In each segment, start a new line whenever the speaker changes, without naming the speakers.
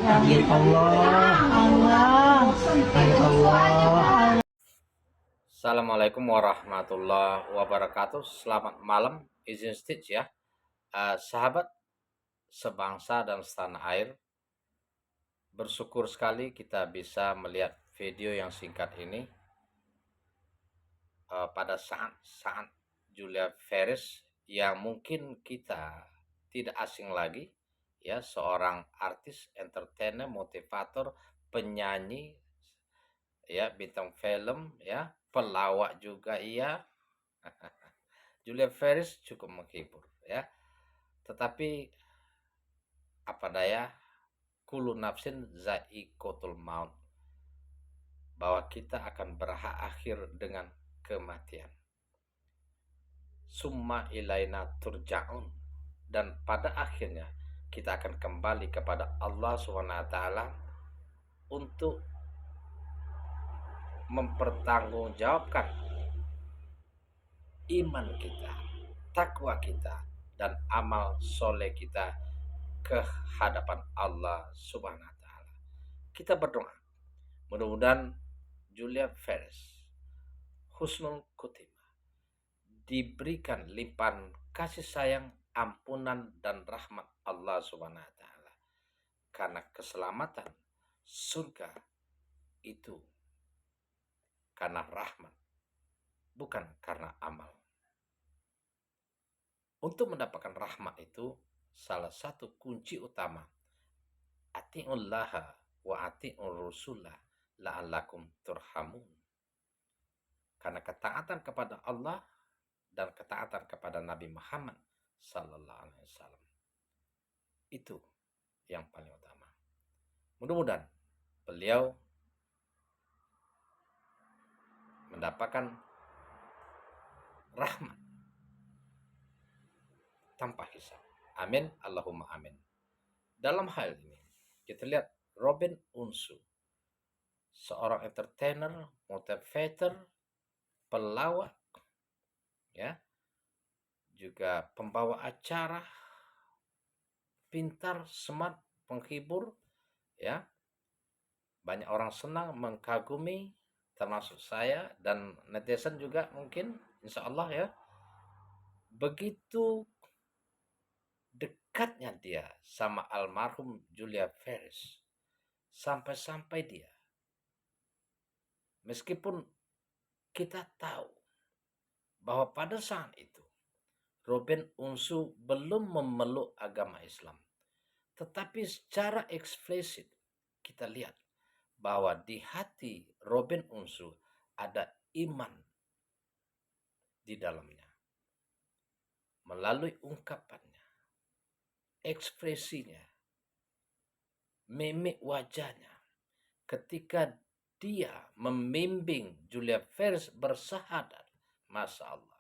Amin Allah. Amin Allah.
Assalamualaikum warahmatullahi wabarakatuh. Selamat malam, izin stitch ya. Sahabat sebangsa dan setanah air, bersyukur sekali kita bisa melihat video yang singkat ini pada saat Julia Ferris yang mungkin kita tidak asing lagi, ya, seorang artis, entertainer, motivator, penyanyi, ya, bintang film, ya, pelawak juga iya. Julia Ferris cukup menghibur, ya. Tetapi apa daya, kullu nafsin za'iqatul maut, bahwa kita akan berakhir dengan kematian. Summa ilaina turja'un, dan pada akhirnya kita akan kembali kepada Allah SWT untuk mempertanggungjawabkan iman kita, takwa kita, dan amal soleh kita ke hadapan Allah Subhanahu wa taala. Kita berdoa, mudah-mudahan Julia Ferris husnul khotimah, diberikan limpahan kasih sayang, ampunan, dan rahmat Allah Subhanahu wa taala. Karena keselamatan surga itu karena rahmat, bukan karena amal. Untuk mendapatkan rahmat itu, salah satu kunci utama, ati'ullaha wa ati'ur rusulah la'allakum turhamun. Karena ketaatan kepada Allah dan ketaatan kepada Nabi Muhammad sallallahu alaihi wasallam itu yang paling utama. Mudah-mudahan beliau mendapatkan rahmat tanpa hisab. Amin, Allahumma amin. Dalam hal ini kita lihat Robin Unsu, seorang entertainer, motivator, pelawak, ya, juga pembawa acara, pintar, smart, penghibur, ya. Banyak orang senang, mengagumi, termasuk saya dan netizen juga mungkin, insya Allah ya. Begitu dekatnya dia sama almarhum Julia Ferris, sampai-sampai dia, meskipun kita tahu bahwa pada saat itu Robin Unsu belum memeluk agama Islam, tetapi secara eksplisit kita lihat bahwa di hati Robin Unsu ada iman di dalamnya. Melalui ungkapannya, ekspresinya, mimik wajahnya, ketika dia membimbing Julia Ferris bersahadat, Masya Allah.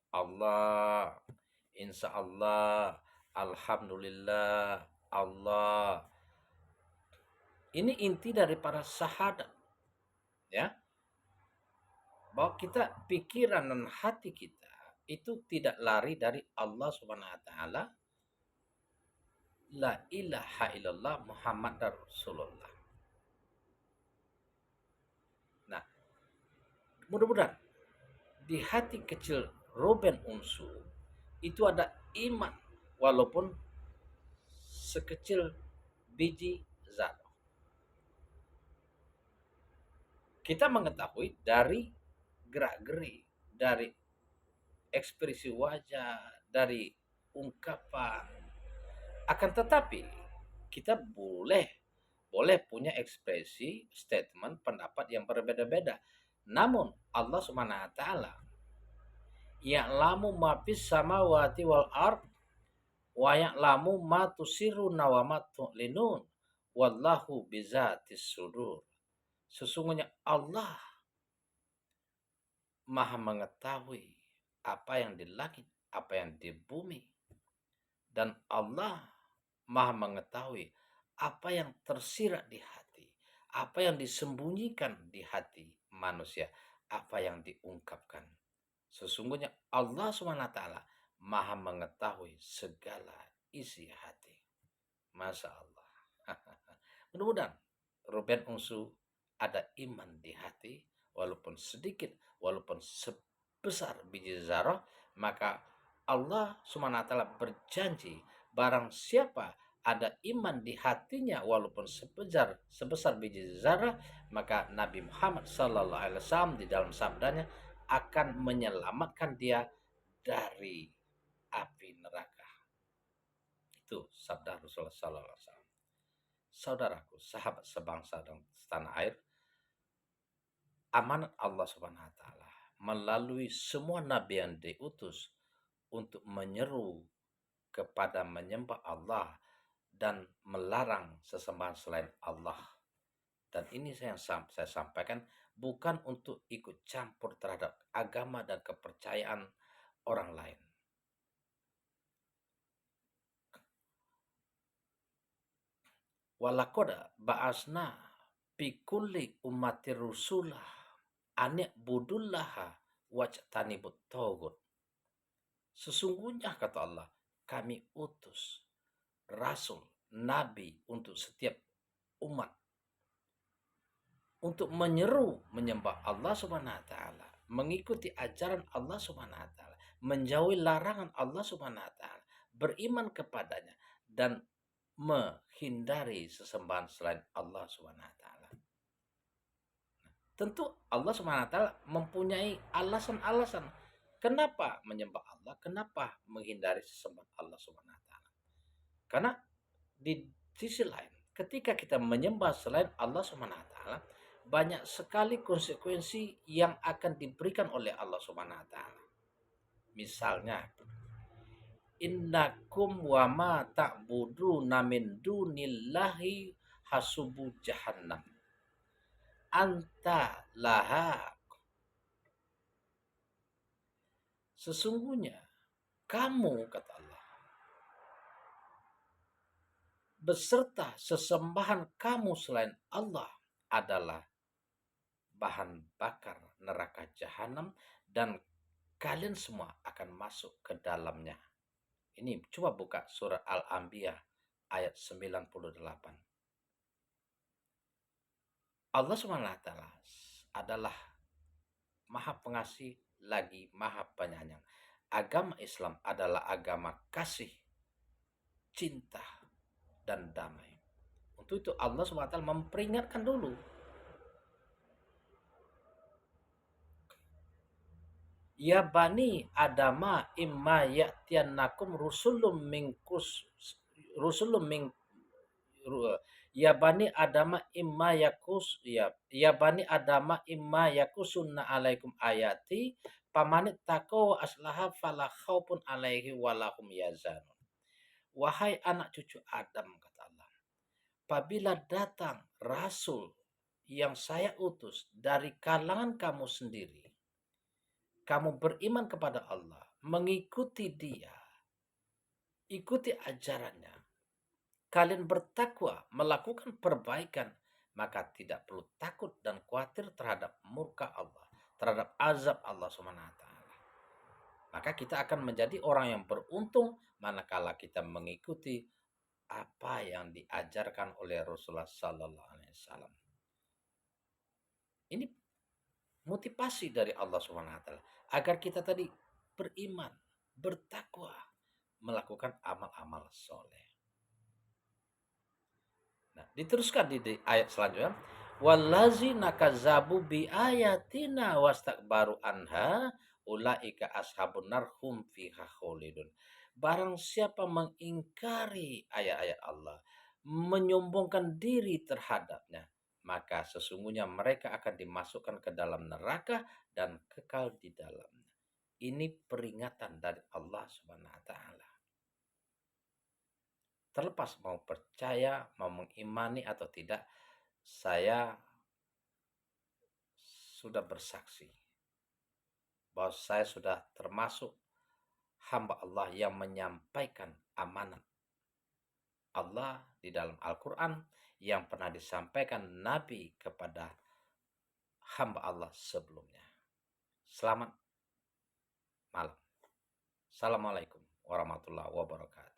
Allah, insya Allah, alhamdulillah, Allah. Ini inti daripada syahadat, ya. Bahwa kita, pikiran dan hati kita itu tidak lari dari Allah Subhanahu wa taala. La ilaha illallah Muhammad Rasulullah. Nah, mudah-mudahan di hati kecil Robin Unsu itu ada iman, walaupun sekecil biji zarah. Kita mengetahui dari gerak-gerik, dari ekspresi wajah, dari ungkapan. Akan tetapi kita boleh punya ekspresi, statement, pendapat yang berbeda-beda. Namun Allah Subhanahu wa taala ya'lamu ma fis samawati wal ard wa ya'lamu ma tusirruna wa ma tu'linun wallahu bizatis sudur. Sesungguhnya Allah Maha mengetahui apa yang di langit, apa yang di bumi, dan Allah Maha mengetahui apa yang tersirat di hati, apa yang disembunyikan di hati manusia, apa yang diungkapkan. Sesungguhnya Allah SWT Maha mengetahui segala isi hati. Masya Allah. Mudah-mudahan Ruben Ungsu ada iman di hati, walaupun sedikit, walaupun sebesar biji zarah, maka Allah Subhanahu wa taala berjanji barang siapa ada iman di hatinya walaupun sebesar biji zarah, maka Nabi Muhammad sallallahu alaihi wasallam di dalam sabdanya akan menyelamatkan dia dari api neraka. Itu sabda Rasulullah sallallahu alaihi wasallam. Saudaraku, sahabat sebangsa dan setanah air, amanat Allah Subhanahu wa taala melalui semua nabi yang diutus untuk menyeru kepada menyembah Allah dan melarang sesembahan selain Allah. Dan ini saya sampaikan bukan untuk ikut campur terhadap agama dan kepercayaan orang lain. Walakoda ba'asna fi kulli ummatir rusulah anik budullaha wajtanibut togut. Sesungguhnya kata Allah, kami utus rasul, nabi untuk setiap umat untuk menyeru menyembah Allah Subhanahu wa taala, mengikuti ajaran Allah Subhanahu wa taala, menjauhi larangan Allah Subhanahu wa taala, beriman kepadanya dan menghindari sesembahan selain Allah Subhanahu wa taala. Tentu Allah Subhanahu wa taala mempunyai alasan-alasan kenapa menyembah Allah, kenapa menghindari sesembahan Allah Subhanahu wa taala. Karena di sisi lain, ketika kita menyembah selain Allah Subhanahu wa taala, banyak sekali konsekuensi yang akan diberikan oleh Allah Subhanahu wa taala. Misalnya, innakum wa ma ta'buduna min dunillahi hasubu jahannam. Anta laha. Sesungguhnya kamu, kata Allah, beserta sesembahan kamu selain Allah adalah bahan bakar neraka jahanam dan kalian semua akan masuk ke dalamnya. Ini coba buka surah Al-Anbiya ayat 98. Allah SWT adalah Maha Pengasih lagi Maha Penyayang. Agama Islam adalah agama kasih, cinta, dan damai. Untuk itu Allah SWT memperingatkan dulu. Ya bani adama imma ya'tiyannakum rusulun minkus rusulun min ya bani adama imma ya bani adama imma yakusunna alaikum ayati pamanit taqwa aslaha fala khaufun alaihi walahum yazanun. Wahai anak cucu Adam, kata Allah, apabila datang rasul yang saya utus dari kalangan kamu sendiri, kamu beriman kepada Allah, mengikuti dia, ikuti ajarannya, kalian bertakwa, melakukan perbaikan, maka tidak perlu takut dan khawatir terhadap murka Allah, terhadap azab Allah SWT. Maka kita akan menjadi orang yang beruntung manakala kita mengikuti apa yang diajarkan oleh Rasulullah Sallallahu Alaihi Wasallam. Ini motivasi dari Allah SWT agar kita tadi beriman, bertakwa, melakukan amal-amal soleh. Nah, diteruskan di ayat selanjutnya, wallazina kazzabu bi ayatina wastakbaru anha ulaika ashabun nar hum fiha khalidun. Barang siapa mengingkari ayat-ayat Allah, menyombongkan diri terhadapnya, maka sesungguhnya mereka akan dimasukkan ke dalam neraka dan kekal di dalamnya. Ini peringatan dari Allah Subhanahu wa taala. Terlepas mau percaya, mau mengimani atau tidak, saya sudah bersaksi bahwa saya sudah termasuk hamba Allah yang menyampaikan amanat Allah di dalam Al-Quran yang pernah disampaikan Nabi kepada hamba Allah sebelumnya. Selamat malam. Assalamualaikum warahmatullahi wabarakatuh.